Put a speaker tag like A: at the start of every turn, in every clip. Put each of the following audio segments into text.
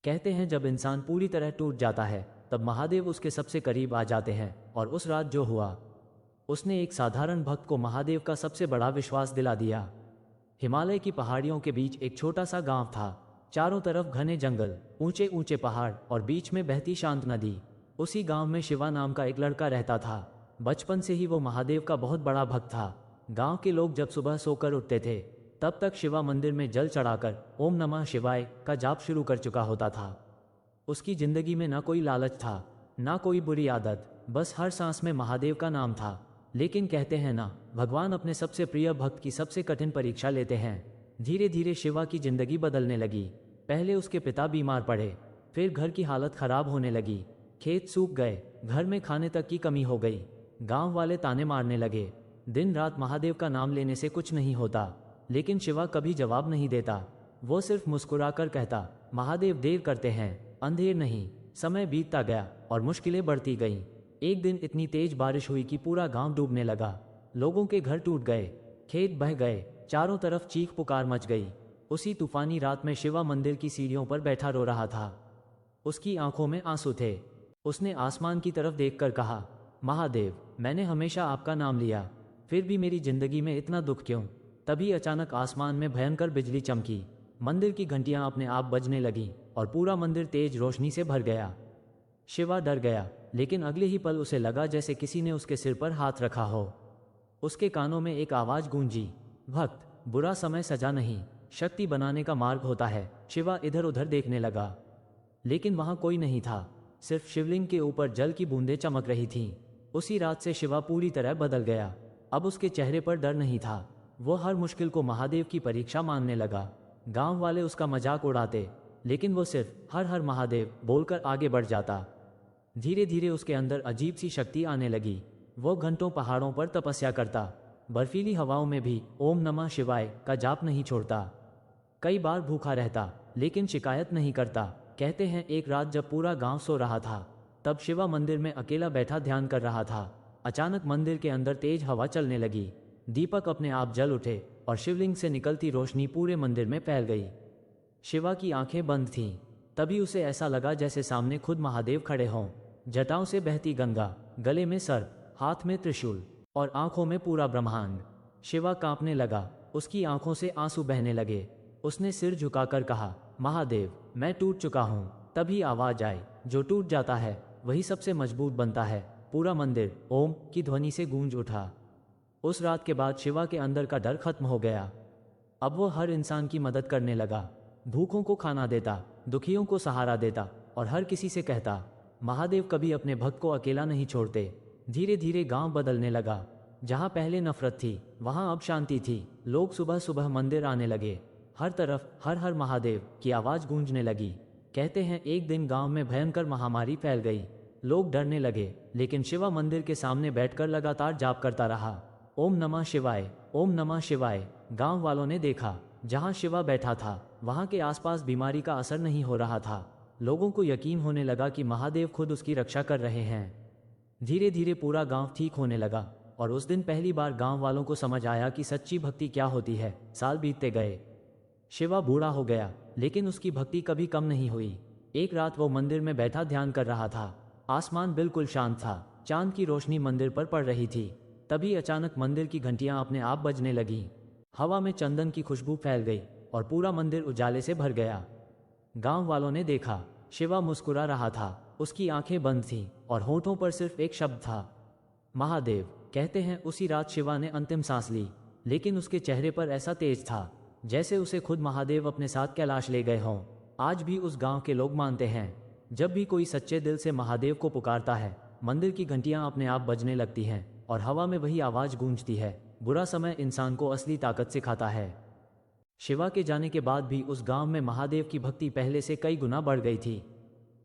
A: कहते हैं जब इंसान पूरी तरह टूट जाता है तब महादेव उसके सबसे करीब आ जाते हैं। और उस रात जो हुआ, उसने एक साधारण भक्त को महादेव का सबसे बड़ा विश्वास दिला दिया। हिमालय की पहाड़ियों के बीच एक छोटा सा गांव था। चारों तरफ घने जंगल, ऊंचे ऊंचे पहाड़ और बीच में बहती शांत नदी। उसी गांव में शिवा नाम का एक लड़का रहता था। बचपन से ही वो महादेव का बहुत बड़ा भक्त था। गांव के लोग जब सुबह सोकर उठते थे तब तक शिवा मंदिर में जल चढ़ाकर ओम नमः शिवाय का जाप शुरू कर चुका होता था। उसकी जिंदगी में ना कोई लालच था, ना कोई बुरी आदत, बस हर सांस में महादेव का नाम था। लेकिन कहते हैं ना, भगवान अपने सबसे प्रिय भक्त की सबसे कठिन परीक्षा लेते हैं। धीरे धीरे शिवा की जिंदगी बदलने लगी। पहले उसके पिता बीमार पड़े, फिर घर की हालत खराब होने लगी। खेत सूख गए, घर में खाने तक की कमी हो गई। गांव वाले ताने मारने लगे। दिन रात महादेव का नाम लेने से कुछ नहीं होता, लेकिन शिवा कभी जवाब नहीं देता। वो सिर्फ मुस्कुराकर कहता, महादेव देर करते हैं, अंधेर नहीं। समय बीतता गया और मुश्किलें बढ़ती गईं। एक दिन इतनी तेज बारिश हुई कि पूरा गांव डूबने लगा। लोगों के घर टूट गए, खेत बह गए, चारों तरफ चीख पुकार मच गई। उसी तूफानी रात में शिवा मंदिर की सीढ़ियों पर बैठा रो रहा था। उसकी आंखों में आंसू थे। उसने आसमान की तरफ देखकर कहा, महादेव, मैंने हमेशा आपका नाम लिया, फिर भी मेरी जिंदगी में इतना दुख क्यों? तभी अचानक आसमान में भयंकर बिजली चमकी। मंदिर की घंटियां अपने आप बजने लगीं और पूरा मंदिर तेज रोशनी से भर गया। शिवा डर गया, लेकिन अगले ही पल उसे लगा जैसे किसी ने उसके सिर पर हाथ रखा हो। उसके कानों में एक आवाज गूंजी, भक्त, बुरा समय सजा नहीं, शक्ति बनाने का मार्ग होता है। शिवा इधर उधर देखने लगा, लेकिन वहां कोई नहीं था। सिर्फ शिवलिंग के ऊपर जल की बूंदें चमक रही थीं। उसी रात से शिवा पूरी तरह बदल गया। अब उसके चेहरे पर डर नहीं था। वो हर मुश्किल को महादेव की परीक्षा मानने लगा। गांव वाले उसका मजाक उड़ाते, लेकिन वो सिर्फ हर हर महादेव बोलकर आगे बढ़ जाता। धीरे धीरे उसके अंदर अजीब सी शक्ति आने लगी। वो घंटों पहाड़ों पर तपस्या करता, बर्फीली हवाओं में भी ओम नमः शिवाय का जाप नहीं छोड़ता। कई बार भूखा रहता, लेकिन शिकायत नहीं करता। कहते हैं एक रात जब पूरा गांव सो रहा था, तब शिवा मंदिर में अकेला बैठा ध्यान कर रहा था। अचानक मंदिर के अंदर तेज हवा चलने लगी। दीपक अपने आप जल उठे और शिवलिंग से निकलती रोशनी पूरे मंदिर में फैल गई। शिवा की आंखें बंद थीं। तभी उसे ऐसा लगा जैसे सामने खुद महादेव खड़े हों। जटाओं से बहती गंगा, गले में सर्प, हाथ में त्रिशूल और आंखों में पूरा ब्रह्मांड। शिवा कांपने लगा, उसकी आंखों से आंसू बहने लगे। उसने सिर झुकाकर कहा, महादेव, मैं टूट चुका हूँ। तभी आवाज आई, जो टूट जाता है वही सबसे मजबूत बनता है। पूरा मंदिर ओम की ध्वनि से गूंज उठा। उस रात के बाद शिवा के अंदर का डर खत्म हो गया। अब वो हर इंसान की मदद करने लगा। भूखों को खाना देता, दुखियों को सहारा देता और हर किसी से कहता, महादेव कभी अपने भक्त को अकेला नहीं छोड़ते। धीरे धीरे गांव बदलने लगा। जहां पहले नफरत थी, वहां अब शांति थी। लोग सुबह सुबह मंदिर आने लगे। हर तरफ हर हर महादेव की आवाज गूंजने लगी। कहते हैं एक दिन गांव में भयंकर महामारी फैल गई। लोग डरने लगे, लेकिन शिवा मंदिर के सामने बैठकर लगातार जाप करता रहा, ओम नमः शिवाय, ओम नमः शिवाय। गांव वालों ने देखा, जहां शिवा बैठा था वहां के आसपास बीमारी का असर नहीं हो रहा था। लोगों को यकीन होने लगा कि महादेव खुद उसकी रक्षा कर रहे हैं। धीरे धीरे पूरा गांव ठीक होने लगा और उस दिन पहली बार गांव वालों को समझ आया कि सच्ची भक्ति क्या होती है। साल बीतते गए। शिवा बूढ़ा हो गया, लेकिन उसकी भक्ति कभी कम नहीं हुई। एक रात वो मंदिर में बैठा ध्यान कर रहा था। आसमान बिल्कुल शांत था, चांद की रोशनी मंदिर पर पड़ रही थी। तभी अचानक मंदिर की घंटियां अपने आप बजने लगीं। हवा में चंदन की खुशबू फैल गई और पूरा मंदिर उजाले से भर गया। गांव वालों ने देखा, शिवा मुस्कुरा रहा था। उसकी आंखें बंद थीं और होठों पर सिर्फ एक शब्द था, महादेव। कहते हैं उसी रात शिवा ने अंतिम सांस ली, लेकिन उसके चेहरे पर ऐसा तेज था जैसे उसे खुद महादेव अपने साथ कैलाश ले गए हों। आज भी उस गांव के लोग मानते हैं, जब भी कोई सच्चे दिल से महादेव को पुकारता है, मंदिर की घंटियां अपने आप बजने लगती हैं और हवा में वही आवाज गूंजती है। बुरा समय इंसान को असली ताकत सिखाता है। शिवा के जाने के बाद भी उस गांव में महादेव की भक्ति पहले से कई गुना बढ़ गई थी।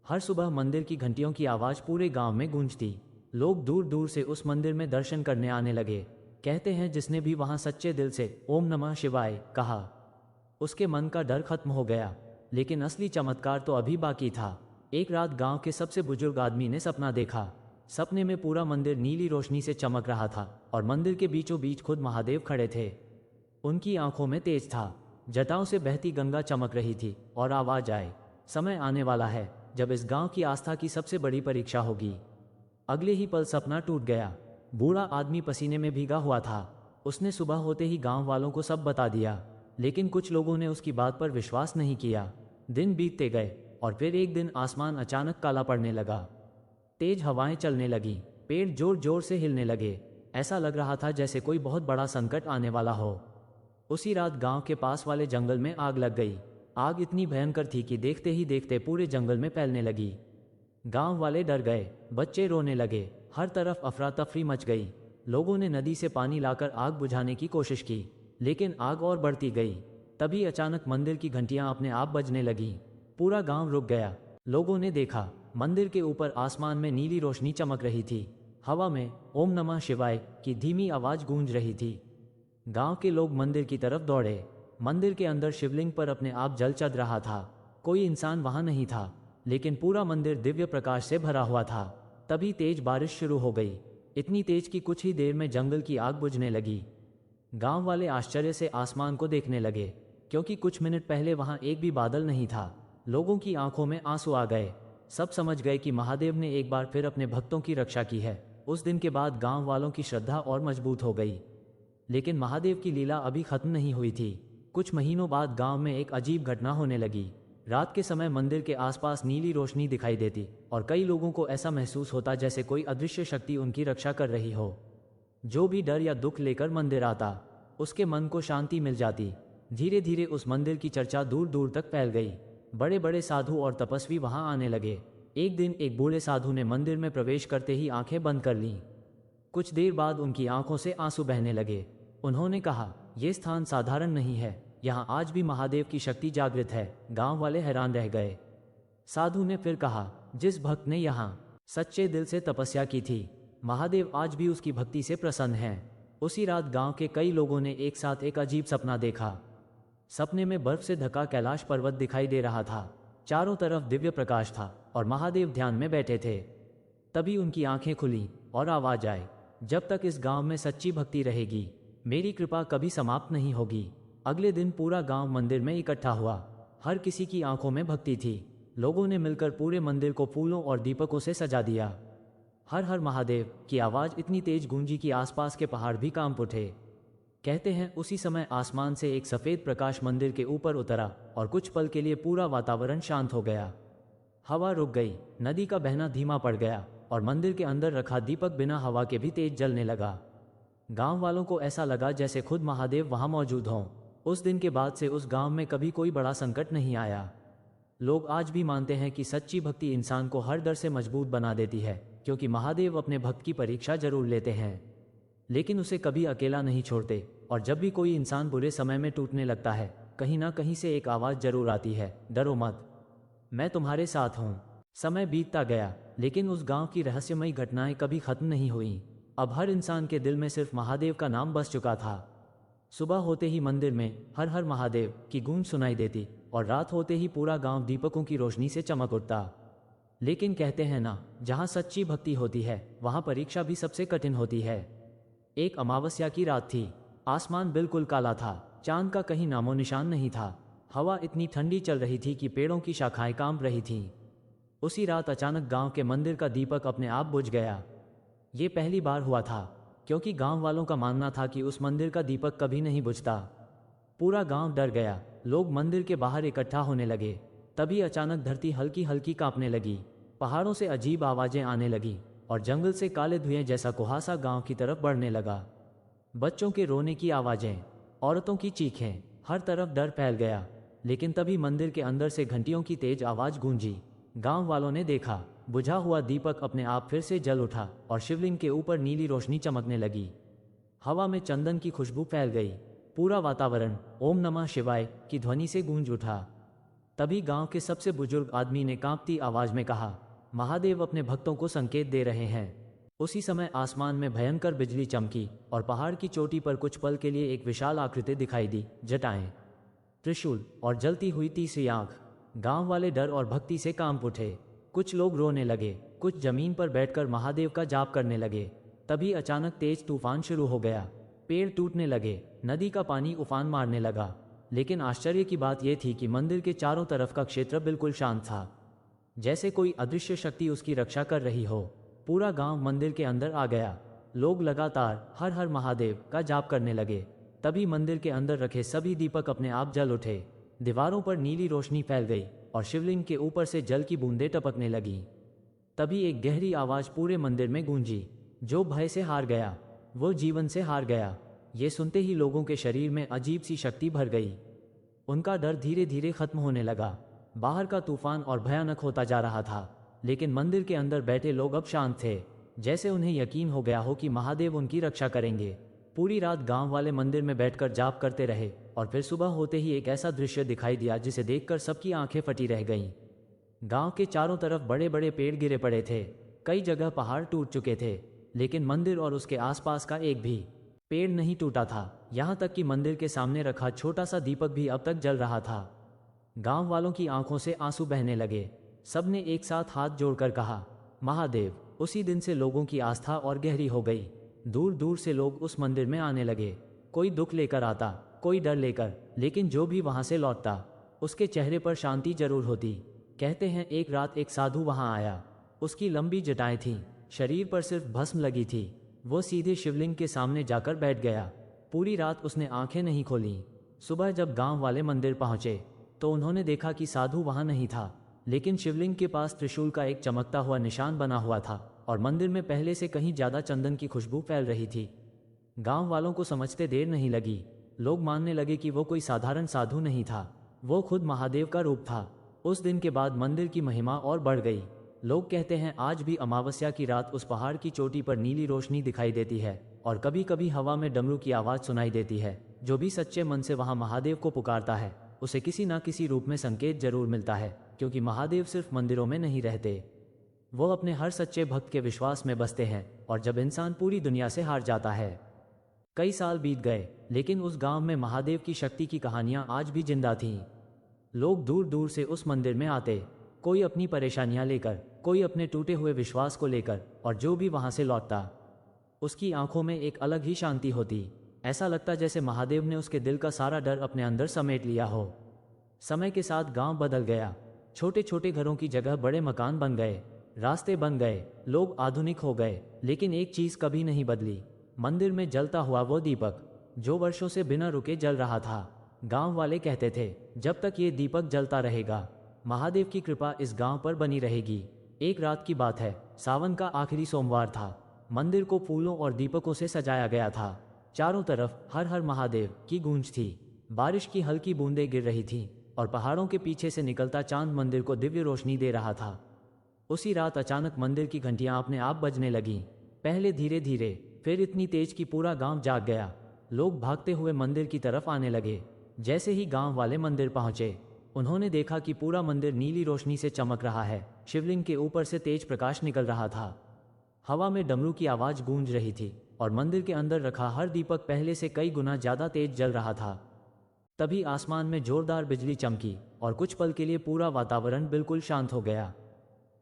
A: हर सुबह मंदिर की घंटियों की आवाज पूरे गांव में गूंजती। लोग दूर दूर से उस मंदिर में दर्शन करने आने लगे। कहते हैं जिसने भी वहां सच्चे दिल से ओम नमः शिवाय कहा, उसके मन का डर खत्म हो गया। लेकिन असली चमत्कार तो अभी बाकी था। एक रात गांव के सबसे बुजुर्ग आदमी ने सपना देखा। सपने में पूरा मंदिर नीली रोशनी से चमक रहा था और मंदिर के बीचों बीच खुद महादेव खड़े थे। उनकी आंखों में तेज था, जटाओं से बहती गंगा चमक रही थी और आवाज आए, समय आने वाला है जब इस गांव की आस्था की सबसे बड़ी परीक्षा होगी। अगले ही पल सपना टूट गया। बूढ़ा आदमी पसीने में भीगा हुआ था। उसने सुबह होते ही गांव वालों को सब बता दिया, लेकिन कुछ लोगों ने उसकी बात पर विश्वास नहीं किया। दिन बीतते गए और फिर एक दिन आसमान अचानक काला पड़ने लगा। तेज हवाएं चलने लगी, पेड़ जोर जोर से हिलने लगे। ऐसा लग रहा था जैसे कोई बहुत बड़ा संकट आने वाला हो। उसी रात गांव के पास वाले जंगल में आग लग गई। आग इतनी भयंकर थी कि देखते ही देखते पूरे जंगल में फैलने लगी। गांव वाले डर गए, बच्चे रोने लगे, हर तरफ अफरा तफरी मच गई। लोगों ने नदी से पानी लाकर आग बुझाने की कोशिश की, लेकिन आग और बढ़ती गई। तभी अचानक मंदिर की घंटियां अपने आप बजने लगीं। पूरा गांव रुक गया। लोगों ने देखा, मंदिर के ऊपर आसमान में नीली रोशनी चमक रही थी। हवा में ओम नमः शिवाय की धीमी आवाज गूंज रही थी। गांव के लोग मंदिर की तरफ दौड़े। मंदिर के अंदर शिवलिंग पर अपने आप जल चढ़ रहा था। कोई इंसान वहां नहीं था, लेकिन पूरा मंदिर दिव्य प्रकाश से भरा हुआ था। तभी तेज बारिश शुरू हो गई, इतनी तेज कि कुछ ही देर में जंगल की आग बुझने लगी। गांव वाले आश्चर्य से आसमान को देखने लगे, क्योंकि कुछ मिनट पहले वहां एक भी बादल नहीं था। लोगों की आंखों में आंसू आ गए। सब समझ गए कि महादेव ने एक बार फिर अपने भक्तों की रक्षा की है। उस दिन के बाद गांव वालों की श्रद्धा और मजबूत हो गई। लेकिन महादेव की लीला अभी खत्म नहीं हुई थी। कुछ महीनों बाद गांव में एक अजीब घटना होने लगी। रात के समय मंदिर के आसपास नीली रोशनी दिखाई देती और कई लोगों को ऐसा महसूस होता जैसे कोई अदृश्य शक्ति उनकी रक्षा कर रही हो। जो भी डर या दुख लेकर मंदिर आता, उसके मन को शांति मिल जाती। धीरे धीरे उस मंदिर की चर्चा दूर दूर तक फैल गई। बड़े बड़े साधु और तपस्वी वहां आने लगे। एक दिन एक बूढ़े साधु ने मंदिर में प्रवेश करते ही आंखें बंद कर लीं। कुछ देर बाद उनकी आंखों से आंसू बहने लगे। उन्होंने कहा, यह स्थान साधारण नहीं है, यहाँ आज भी महादेव की शक्ति जागृत है। गांव वाले हैरान रह गए। साधु ने फिर कहा, जिस भक्त ने यहाँ सच्चे दिल से तपस्या की थी, महादेव आज भी उसकी भक्ति से प्रसन्न हैं। उसी रात गांव के कई लोगों ने एक साथ एक अजीब सपना देखा। सपने में बर्फ से ढका कैलाश पर्वत दिखाई दे रहा था। चारों तरफ दिव्य प्रकाश था और महादेव ध्यान में बैठे थे। तभी उनकी आंखें खुली और आवाज आई, जब तक इस गांव में सच्ची भक्ति रहेगी, मेरी कृपा कभी समाप्त नहीं होगी। अगले दिन पूरा गांव मंदिर में इकट्ठा हुआ। हर किसी की आंखों में भक्ति थी। लोगों ने मिलकर पूरे मंदिर को फूलों और दीपकों से सजा दिया। हर हर महादेव की आवाज इतनी तेज गूंजी कि आसपास के पहाड़ भी कांप उठे। कहते हैं उसी समय आसमान से एक सफेद प्रकाश मंदिर के ऊपर उतरा और कुछ पल के लिए पूरा वातावरण शांत हो गया। हवा रुक गई, नदी का बहना धीमा पड़ गया और मंदिर के अंदर रखा दीपक बिना हवा के भी तेज जलने लगा। गांव वालों को ऐसा लगा जैसे खुद महादेव वहां मौजूद हों। उस दिन के बाद से उस गांव में कभी कोई बड़ा संकट नहीं आया। लोग आज भी मानते हैं कि सच्ची भक्ति इंसान को हर डर से मजबूत बना देती है, क्योंकि महादेव अपने भक्त की परीक्षा जरूर लेते हैं, लेकिन उसे कभी अकेला नहीं छोड़ते। और जब भी कोई इंसान बुरे समय में टूटने लगता है, कहीं ना कहीं से एक आवाज़ जरूर आती है, डरो मत, मैं तुम्हारे साथ हूँ। समय बीतता गया, लेकिन उस गांव की रहस्यमयी घटनाएं कभी खत्म नहीं हुई। अब हर इंसान के दिल में सिर्फ महादेव का नाम बस चुका था। सुबह होते ही मंदिर में हर हर महादेव की गूंज सुनाई देती और रात होते ही पूरा गांव दीपकों की रोशनी से चमक उठता। लेकिन कहते हैं ना, जहां सच्ची भक्ति होती है वहां परीक्षा भी सबसे कठिन होती है। एक अमावस्या की रात थी। आसमान बिल्कुल काला था, चांद का कहीं नामो निशान नहीं था। हवा इतनी ठंडी चल रही थी कि पेड़ों की शाखाएं कांप रही थीं। उसी रात अचानक गांव के मंदिर का दीपक अपने आप बुझ गया। ये पहली बार हुआ था, क्योंकि गांव वालों का मानना था कि उस मंदिर का दीपक कभी नहीं बुझता। पूरा गांव डर गया। लोग मंदिर के बाहर इकट्ठा होने लगे। तभी अचानक धरती हल्की हल्की कांपने लगी। पहाड़ों से अजीब आवाजें आने लगी और जंगल से काले धुएं जैसा कुहासा गांव की तरफ बढ़ने लगा। बच्चों के रोने की आवाजें, औरतों की चीखें, हर तरफ डर फैल गया। लेकिन तभी मंदिर के अंदर से घंटियों की तेज आवाज गूंजी। गांव वालों ने देखा, बुझा हुआ दीपक अपने आप फिर से जल उठा और शिवलिंग के ऊपर नीली रोशनी चमकने लगी। हवा में चंदन की खुशबू फैल गई। पूरा वातावरण ओम नमः शिवाय की ध्वनि से गूंज उठा। तभी गांव के सबसे बुजुर्ग आदमी ने कांपती आवाज में कहा, महादेव अपने भक्तों को संकेत दे रहे हैं। उसी समय आसमान में भयंकर बिजली चमकी और पहाड़ की चोटी पर कुछ पल के लिए एक विशाल आकृति दिखाई दी, जटाएं, त्रिशूल और जलती हुई तीसरी आंख। गांव वाले डर और भक्ति से कांप उठे। कुछ लोग रोने लगे, कुछ जमीन पर बैठकर महादेव का जाप करने लगे। तभी अचानक तेज तूफान शुरू हो गया। पेड़ टूटने लगे, नदी का पानी उफान मारने लगा लेकिन आश्चर्य की बात यह थी कि मंदिर के चारों तरफ का क्षेत्र बिल्कुल शांत था, जैसे कोई अदृश्य शक्ति उसकी रक्षा कर रही हो। पूरा गांव मंदिर के अंदर आ गया। लोग लगातार हर हर महादेव का जाप करने लगे। तभी मंदिर के अंदर रखे सभी दीपक अपने आप जल उठे। दीवारों पर नीली रोशनी फैल गई और शिवलिंग के ऊपर से जल की बूंदें टपकने लगीं। तभी एक गहरी आवाज पूरे मंदिर में गूंजी, जो भय से हार गया वो जीवन से हार गया। ये सुनते ही लोगों के शरीर में अजीब सी शक्ति भर गई। उनका डर धीरे धीरे खत्म होने लगा। बाहर का तूफान और भयानक होता जा रहा था, लेकिन मंदिर के अंदर बैठे लोग अब शांत थे, जैसे उन्हें यकीन हो गया हो कि महादेव उनकी रक्षा करेंगे। पूरी रात गांव वाले मंदिर में बैठकर जाप करते रहे और फिर सुबह होते ही एक ऐसा दृश्य दिखाई दिया जिसे देखकर सबकी आंखें फटी रह गईं। गांव के चारों तरफ बड़े बड़े पेड़ गिरे पड़े थे। कई जगह पहाड़ टूट चुके थे, लेकिन मंदिर और उसके आसपास का एक भी पेड़ नहीं टूटा था। यहाँ तक कि मंदिर के सामने रखा छोटा सा दीपक भी अब तक जल रहा था। गांव वालों की आंखों से आंसू बहने लगे। सबने एक साथ हाथ जोड़कर कहा, महादेव। उसी दिन से लोगों की आस्था और गहरी हो गई। दूर दूर से लोग उस मंदिर में आने लगे। कोई दुख लेकर आता, कोई डर लेकर, लेकिन जो भी वहां से लौटता उसके चेहरे पर शांति जरूर होती। कहते हैं एक रात एक साधु वहां आया। उसकी लंबी जटाएं थीं, शरीर पर सिर्फ भस्म लगी थी। वो सीधे शिवलिंग के सामने जाकर बैठ गया। पूरी रात उसने आंखें नहीं खोलीं। सुबह जब गांव वाले मंदिर पहुंचे तो उन्होंने देखा कि साधु वहां नहीं था, लेकिन शिवलिंग के पास त्रिशूल का एक चमकता हुआ निशान बना हुआ था और मंदिर में पहले से कहीं ज्यादा चंदन की खुशबू फैल रही थी। गांव वालों को समझते देर नहीं लगी। लोग मानने लगे कि वो कोई साधारण साधु नहीं था, वो खुद महादेव का रूप था। उस दिन के बाद मंदिर की महिमा और बढ़ गई। लोग कहते हैं आज भी अमावस्या की रात उस पहाड़ की चोटी पर नीली रोशनी दिखाई देती है और कभी कभी हवा में डमरू की आवाज सुनाई देती है। जो भी सच्चे मन से वहां महादेव को पुकारता है उसे किसी न किसी रूप में संकेत जरूर मिलता है, क्योंकि महादेव सिर्फ मंदिरों में नहीं रहते, वो अपने हर सच्चे भक्त के विश्वास में बसते हैं। और जब इंसान पूरी दुनिया से हार जाता है। कई साल बीत गए, लेकिन उस गांव में महादेव की शक्ति की कहानियां आज भी जिंदा थीं। लोग दूर दूर से उस मंदिर में आते, कोई अपनी परेशानियां लेकर, कोई अपने टूटे हुए विश्वास को लेकर, और जो भी वहां से लौटता उसकी आंखों में एक अलग ही शांति होती। ऐसा लगता जैसे महादेव ने उसके दिल का सारा डर अपने अंदर समेट लिया हो। समय के साथ गांव बदल गया। छोटे छोटे घरों की जगह बड़े मकान बन गए, रास्ते बन गए, लोग आधुनिक हो गए, लेकिन एक चीज कभी नहीं बदली। मंदिर में जलता हुआ वो दीपक, जो वर्षों से बिना रुके जल रहा था। गांव वाले कहते थे, जब तक ये दीपक जलता रहेगा महादेव की कृपा इस गांव पर बनी रहेगी। एक रात की बात है, सावन का आखिरी सोमवार था। मंदिर को फूलों और दीपकों से सजाया गया था। चारों तरफ हर हर महादेव की गूंज थी। बारिश की हल्की बूंदें गिर रही थीं और पहाड़ों के पीछे से निकलता चांद मंदिर को दिव्य रोशनी दे रहा था। उसी रात अचानक मंदिर की घंटियां अपने आप बजने लगीं। पहले धीरे धीरे, फिर इतनी तेज कि पूरा गांव जाग गया। लोग भागते हुए मंदिर की तरफ आने लगे। जैसे ही गांव वाले मंदिर पहुंचे, उन्होंने देखा कि पूरा मंदिर नीली रोशनी से चमक रहा है। शिवलिंग के ऊपर से तेज प्रकाश निकल रहा था। हवा में डमरू की आवाज गूंज रही थी और मंदिर के अंदर रखा हर दीपक पहले से कई गुना ज्यादा तेज जल रहा था। तभी आसमान में जोरदार बिजली चमकी और कुछ पल के लिए पूरा वातावरण बिल्कुल शांत हो गया।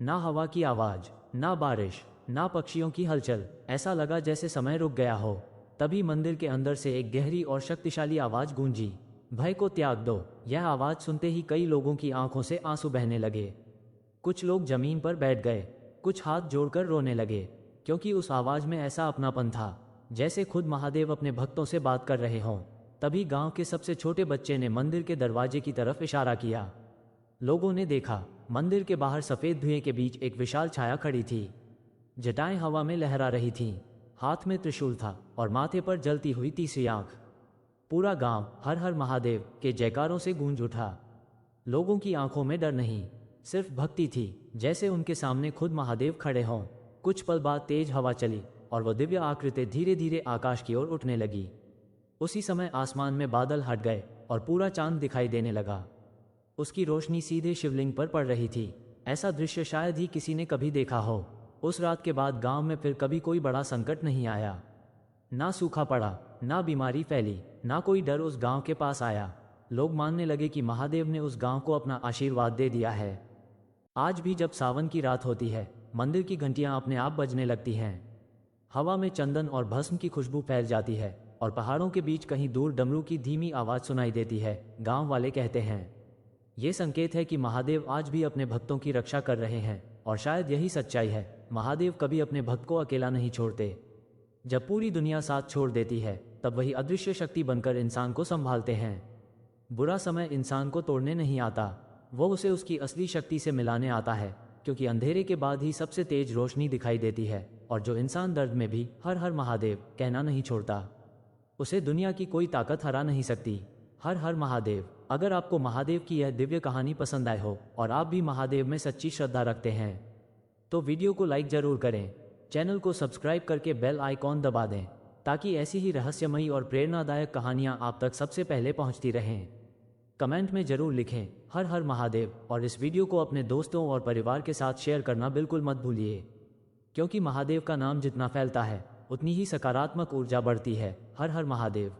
A: ना हवा की आवाज, ना बारिश, ना पक्षियों की हलचल। ऐसा लगा जैसे समय रुक गया हो। तभी मंदिर के अंदर से एक गहरी और शक्तिशाली आवाज गूंजी, भय को त्याग दो। यह आवाज सुनते ही कई लोगों की आंखों से आंसू बहने लगे। कुछ लोग जमीन पर बैठ गए, कुछ हाथ जोड़कर रोने लगे, क्योंकि उस आवाज में ऐसा अपनापन था जैसे खुद महादेव अपने भक्तों से बात कर रहे हों। तभी गांव के सबसे छोटे बच्चे ने मंदिर के दरवाजे की तरफ इशारा किया। लोगों ने देखा, मंदिर के बाहर सफेद धुएं के बीच एक विशाल छाया खड़ी थी। जटाएं हवा में लहरा रही थीं, हाथ में त्रिशूल था और माथे पर जलती हुई तीसरी आंख। पूरा गांव हर हर महादेव के जयकारों से गूंज उठा। लोगों की आंखों में डर नहीं, सिर्फ भक्ति थी, जैसे उनके सामने खुद महादेव खड़े हों। कुछ पल बाद तेज हवा चली और वह दिव्य आकृति धीरे धीरे आकाश की ओर उठने लगी। उसी समय आसमान में बादल हट गए और पूरा चांद दिखाई देने लगा। उसकी रोशनी सीधे शिवलिंग पर पड़ रही थी। ऐसा दृश्य शायद ही किसी ने कभी देखा हो। उस रात के बाद गांव में फिर कभी कोई बड़ा संकट नहीं आया। ना सूखा पड़ा, ना बीमारी फैली, ना कोई डर उस गांव के पास आया। लोग मानने लगे कि महादेव ने उस गांव को अपना आशीर्वाद दे दिया है। आज भी जब सावन की रात होती है, मंदिर की घंटियां अपने आप बजने लगती हैं। हवा में चंदन और भस्म की खुशबू फैल जाती है और पहाड़ों के बीच कहीं दूर डमरू की धीमी आवाज़ सुनाई देती है। गांव वाले कहते हैं ये संकेत है कि महादेव आज भी अपने भक्तों की रक्षा कर रहे हैं और शायद यही सच्चाई है। महादेव कभी अपने भक्त को अकेला नहीं छोड़ते। जब पूरी दुनिया साथ छोड़ देती है तब वही अदृश्य शक्ति बनकर इंसान को संभालते हैं। बुरा समय इंसान को तोड़ने नहीं आता, वो उसे उसकी असली शक्ति से मिलाने आता है, क्योंकि अंधेरे के बाद ही सबसे तेज रोशनी दिखाई देती है। और जो इंसान दर्द में भी हर हर महादेव कहना नहीं छोड़ता, उसे दुनिया की कोई ताकत हरा नहीं सकती। हर हर महादेव। अगर आपको महादेव की यह दिव्य कहानी पसंद आए हो और आप भी महादेव में सच्ची श्रद्धा रखते हैं तो वीडियो को लाइक जरूर करें, चैनल को सब्सक्राइब करके बेल आइकॉन दबा दें ताकि ऐसी ही रहस्यमयी और प्रेरणादायक कहानियां आप तक सबसे पहले पहुंचती रहें। कमेंट में जरूर लिखें हर हर महादेव और इस वीडियो को अपने दोस्तों और परिवार के साथ शेयर करना बिल्कुल मत भूलिए, क्योंकि महादेव का नाम जितना फैलता है उतनी ही सकारात्मक ऊर्जा बढ़ती है। हर हर महादेव।